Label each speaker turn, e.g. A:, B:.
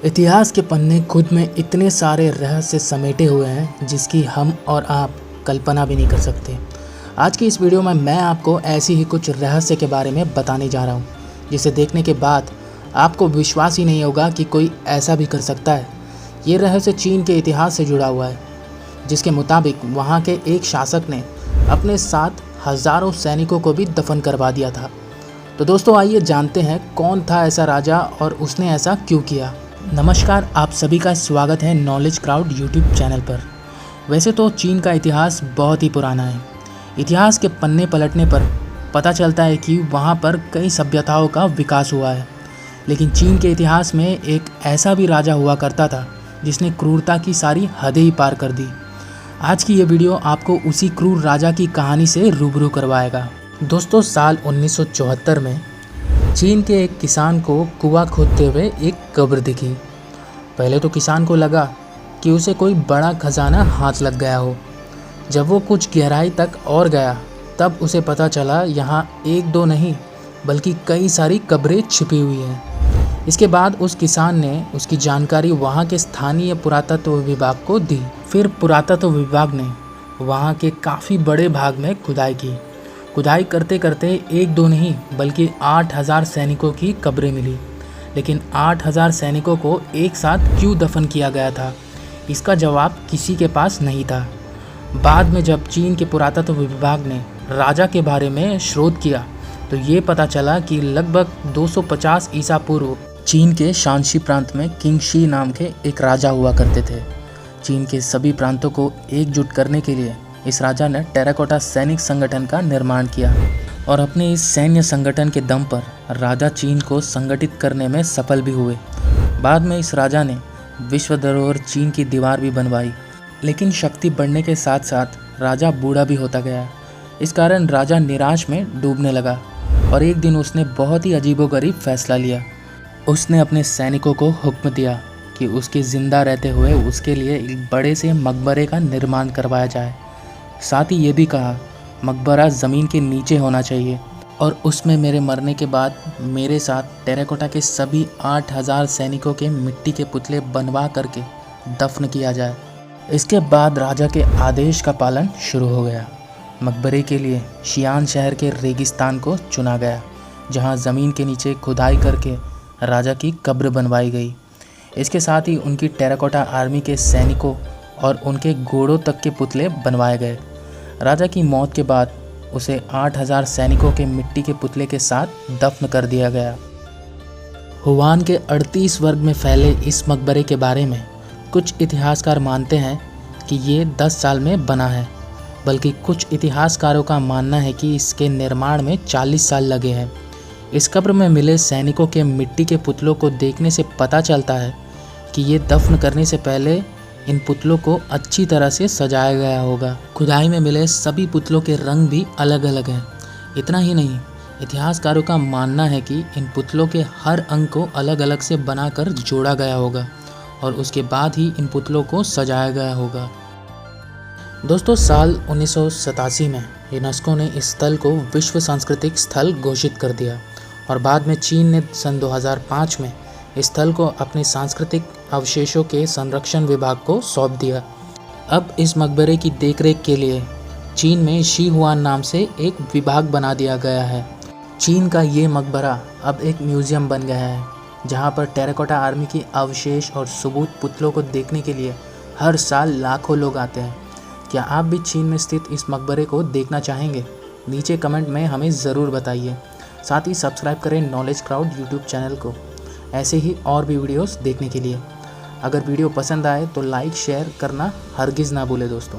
A: इतिहास के पन्ने खुद में इतने सारे रहस्य समेटे हुए हैं जिसकी हम और आप कल्पना भी नहीं कर सकते। आज की इस वीडियो में मैं आपको ऐसी ही कुछ रहस्य के बारे में बताने जा रहा हूँ, जिसे देखने के बाद आपको विश्वास ही नहीं होगा कि कोई ऐसा भी कर सकता है। ये रहस्य चीन के इतिहास से जुड़ा हुआ है, जिसके मुताबिक वहाँ के एक शासक ने अपने साथ हज़ारों सैनिकों को भी दफन करवा दिया था। तो दोस्तों आइए जानते हैं कौन था ऐसा राजा और उसने ऐसा क्यों किया। नमस्कार, आप सभी का स्वागत है नॉलेज क्राउड यूट्यूब चैनल पर। वैसे तो चीन का इतिहास बहुत ही पुराना है। इतिहास के पन्ने पलटने पर पता चलता है कि वहाँ पर कई सभ्यताओं का विकास हुआ है, लेकिन चीन के इतिहास में एक ऐसा भी राजा हुआ करता था जिसने क्रूरता की सारी हदें ही पार कर दी। आज की ये वीडियो आपको उसी क्रूर राजा की कहानी से रूबरू करवाएगा। दोस्तों, साल 1974 में चीन के एक किसान को कुआं खोदते हुए एक कब्र दिखी। पहले तो किसान को लगा कि उसे कोई बड़ा खजाना हाथ लग गया हो। जब वो कुछ गहराई तक और गया तब उसे पता चला यहाँ एक दो नहीं बल्कि कई सारी कब्रें छिपी हुई हैं। इसके बाद उस किसान ने उसकी जानकारी वहाँ के स्थानीय पुरातत्व विभाग को दी। फिर पुरातत्व विभाग ने वहाँ के काफ़ी बड़े भाग में खुदाई की। खुदाई करते करते एक दो नहीं बल्कि 8000 सैनिकों की कब्रें मिली। लेकिन 8000 सैनिकों को एक साथ क्यों दफन किया गया था, इसका जवाब किसी के पास नहीं था। बाद में जब चीन के पुरातत्व विभाग ने राजा के बारे में शोध किया तो ये पता चला कि लगभग 250 ईसा पूर्व चीन के शांशी प्रांत में किंग शी नाम के एक राजा हुआ करते थे। चीन के सभी प्रांतों को एकजुट करने के लिए इस राजा ने टेराकोटा सैनिक संगठन का निर्माण किया और अपने इस सैन्य संगठन के दम पर राजा चीन को संगठित करने में सफल भी हुए। बाद में इस राजा ने विश्व धरोहर चीन की दीवार भी बनवाई, लेकिन शक्ति बढ़ने के साथ साथ राजा बूढ़ा भी होता गया। इस कारण राजा निराश में डूबने लगा और एक दिन उसने बहुत ही अजीबोगरीब फैसला लिया। उसने अपने सैनिकों को हुक्म दिया कि उसके जिंदा रहते हुए उसके लिए एक बड़े से मकबरे का निर्माण करवाया जाए। साथ ही ये भी कहा, मकबरा ज़मीन के नीचे होना चाहिए और उसमें मेरे मरने के बाद मेरे साथ टेराकोटा के सभी 8000 सैनिकों के मिट्टी के पुतले बनवा करके दफन किया जाए। इसके बाद राजा के आदेश का पालन शुरू हो गया। मकबरे के लिए शियान शहर के रेगिस्तान को चुना गया, जहां ज़मीन के नीचे खुदाई करके राजा की कब्र बनवाई गई। इसके साथ ही उनकी टेराकोटा आर्मी के सैनिकों और उनके घोड़ों तक के पुतले बनवाए गए। राजा की मौत के बाद उसे 8000 सैनिकों के मिट्टी के पुतले के साथ दफन कर दिया गया। हुआन के 38 वर्ग में फैले इस मकबरे के बारे में कुछ इतिहासकार मानते हैं कि ये 10 साल में बना है, बल्कि कुछ इतिहासकारों का मानना है कि इसके निर्माण में 40 साल लगे हैं। इस कब्र में मिले सैनिकों के मिट्टी के पुतलों को देखने से पता चलता है कि ये दफन करने से पहले इन पुतलों को अच्छी तरह से सजाया गया होगा। खुदाई में मिले सभी पुतलों के रंग भी अलग अलग हैं। इतना ही नहीं, इतिहासकारों का मानना है कि इन पुतलों के हर अंग को अलग अलग से बनाकर जोड़ा गया होगा और उसके बाद ही इन पुतलों को सजाया गया होगा। दोस्तों, साल 1987 में यूनेस्को ने इस स्थल को विश्व सांस्कृतिक स्थल घोषित कर दिया और बाद में चीन ने सन 2005 में इस स्थल को अपने सांस्कृतिक अवशेषों के संरक्षण विभाग को सौंप दिया। अब इस मकबरे की देखरेख के लिए चीन में शी हुआन नाम से एक विभाग बना दिया गया है। चीन का ये मकबरा अब एक म्यूज़ियम बन गया है, जहां पर टेराकोटा आर्मी की अवशेष और सबूत पुतलों को देखने के लिए हर साल लाखों लोग आते हैं। क्या आप भी चीन में स्थित इस मकबरे को देखना चाहेंगे? नीचे कमेंट में हमें ज़रूर बताइए। साथ ही सब्सक्राइब करें नॉलेज क्राउड यूट्यूब चैनल को ऐसे ही और भी वीडियोस देखने के लिए। अगर वीडियो पसंद आए तो लाइक शेयर करना हरगिज़ ना भूलें दोस्तों।